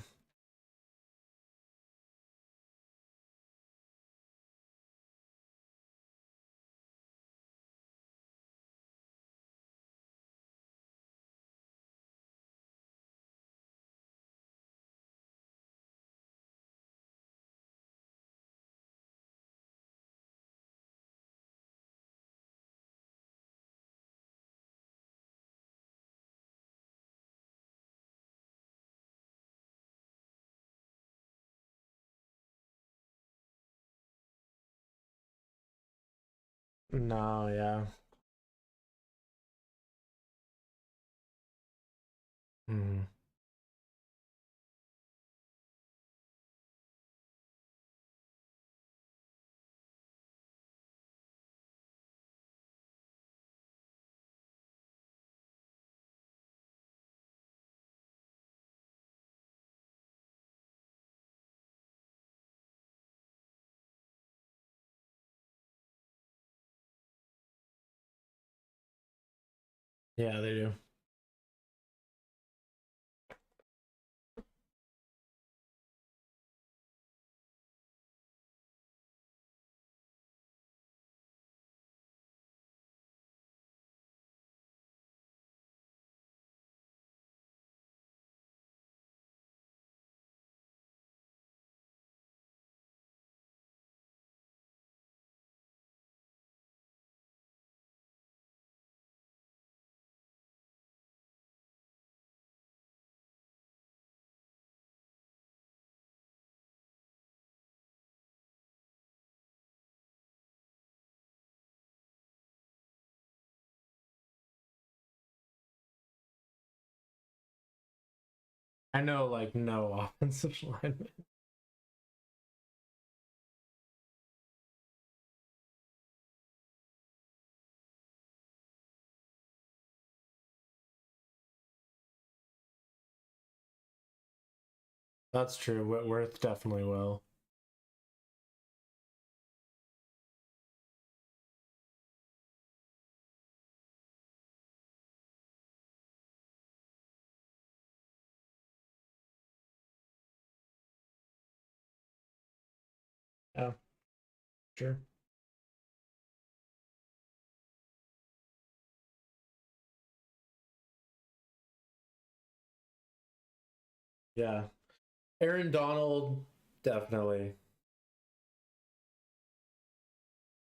No, yeah. Mm. Yeah, they do. I know, like, no offensive lineman. That's true. Whitworth definitely will. Yeah, sure. Yeah. Aaron Donald, definitely.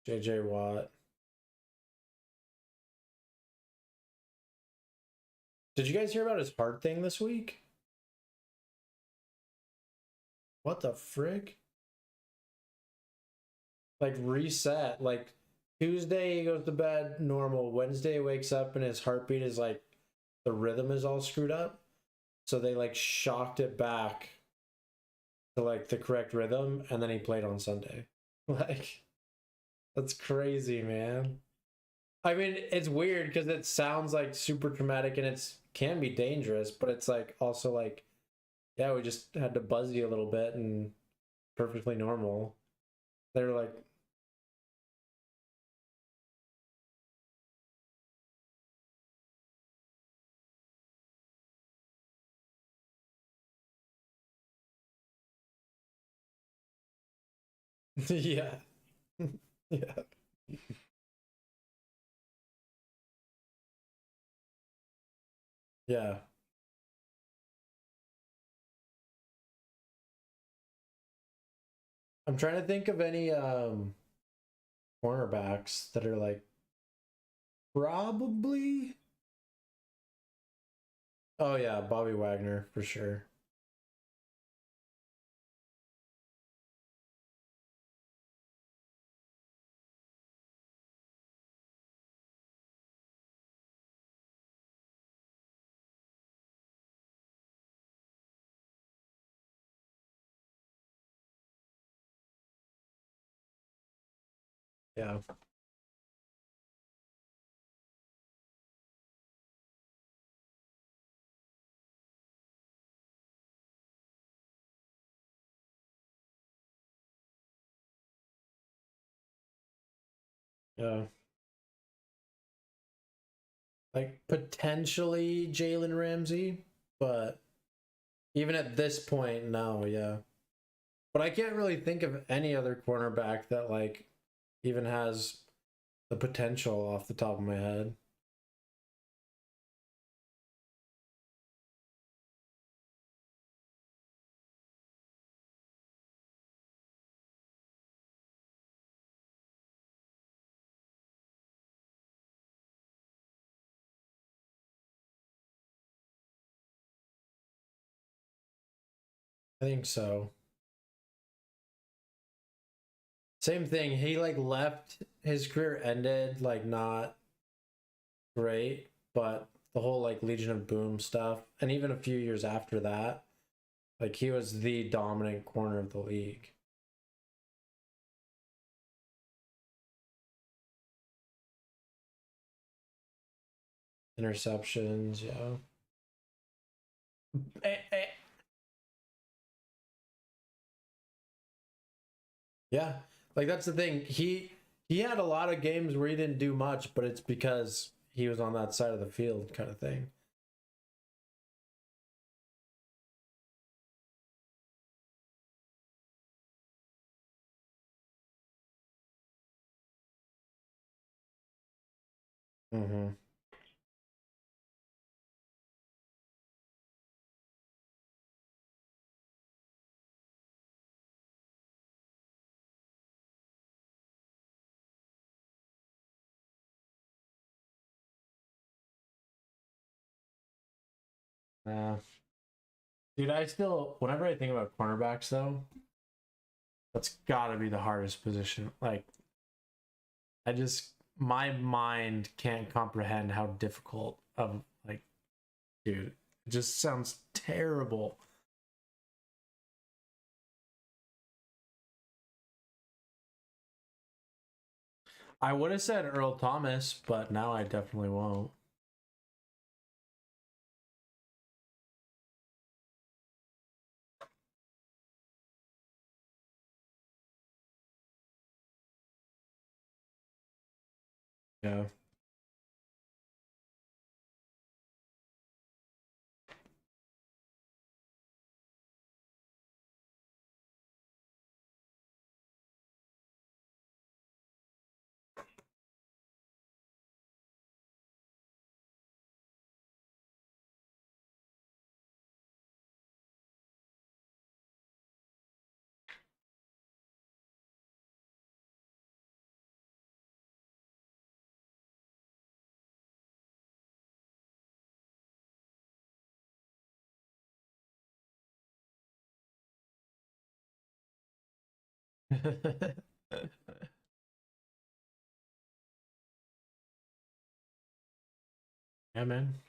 JJ Watt. Did you guys hear about his heart thing this week? What the frick? Like reset. Like Tuesday he goes to bed normal. Wednesday he wakes up and his heartbeat is like the rhythm is all screwed up. So they like shocked it back to like the correct rhythm and then he played on Sunday. Like that's crazy, man. I mean, it's weird because it sounds like super traumatic and it's can be dangerous, but it's like also like, yeah, we just had to buzz you a little bit and perfectly normal. They're like, yeah, yeah, yeah. I'm trying to think of any cornerbacks that are like probably. Oh yeah, Bobby Wagner for sure. Yeah. Yeah. Like potentially Jalen Ramsey, but even at this point, no, yeah. But I can't really think of any other cornerback that like even has the potential off the top of my head. I think so. Same thing. He like left his career ended like not great, but the whole like Legion of Boom stuff, and even a few years after that, like he was the dominant corner of the league. Interceptions, yeah. Yeah. Like that's the thing. He had a lot of games where he didn't do much, but it's because he was on that side of the field kind of thing. Mm-hmm. Yeah. Dude, I still whenever I think about cornerbacks though, that's gotta be the hardest position. Like I just my mind can't comprehend how difficult of like dude, it just sounds terrible. I would have said Earl Thomas, but now I definitely won't. Yeah. Yeah, man.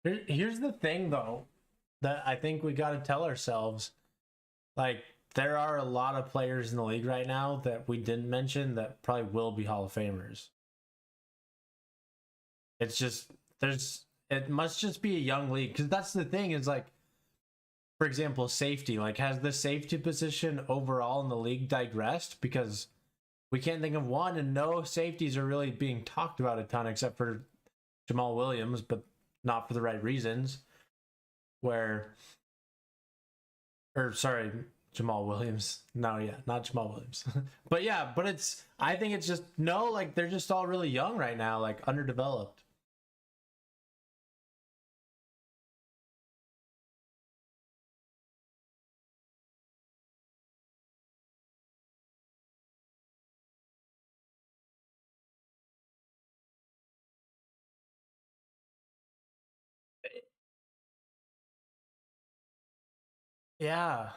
Here's the thing, though, that I think we got to tell ourselves. Like, there are a lot of players in the league right now that we didn't mention that probably will be Hall of Famers. It's just, it must just be a young league. Because that's the thing, is like, for example, safety. Like, has the safety position overall in the league digressed? Because we can't think of one, and no safeties are really being talked about a ton except for Jamal Williams, but not for the right reasons. Where, or sorry, Jamal Williams. No, yeah, not Jamal Williams. But yeah, but I think it's just, no, like, they're just all really young right now, like underdeveloped. Yeah.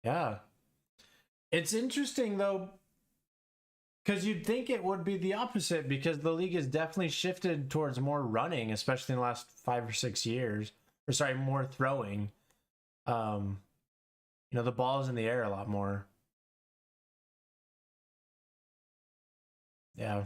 Yeah. It's interesting though, because you'd think it would be the opposite, because the league has definitely shifted towards more running, especially in the last 5 or 6 years. Or sorry, more throwing. Um, the ball's in the air a lot more. Yeah.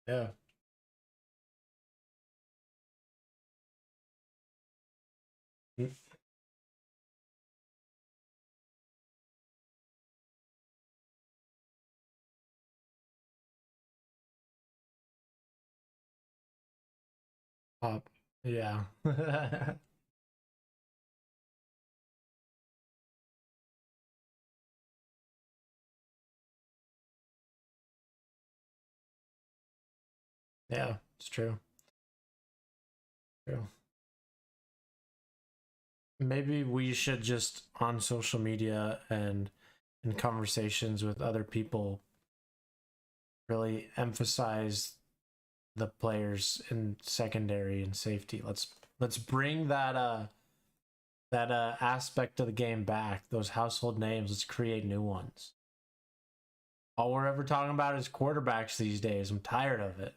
Yeah. Pop. Yeah. Yeah, it's true. True. Maybe we should just, on social media and in conversations with other people, really emphasize the players in secondary and safety. Let's bring that aspect of the game back. Those household names. Let's create new ones. All we're ever talking about is quarterbacks these days. I'm tired of it.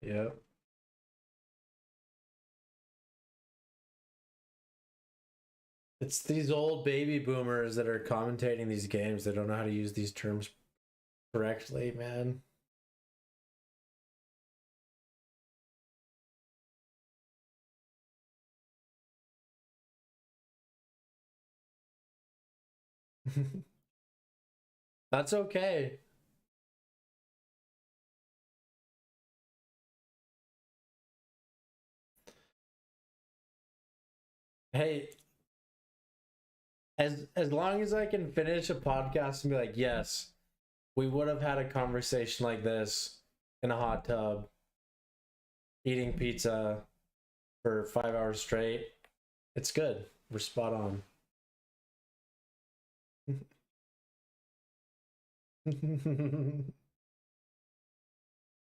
Yep. It's these old baby boomers that are commentating these games. They don't know how to use these terms correctly, man. That's okay. Hey, as long as I can finish a podcast and be like, yes, we would have had a conversation like this in a hot tub. eating pizza for 5 hours straight. It's good. We're spot on.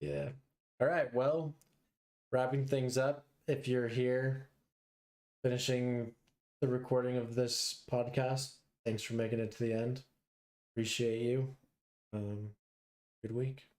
Yeah. All right. Well, wrapping things up. If you're here finishing the recording of this podcast, thanks for making it to the end. Appreciate you. Good week.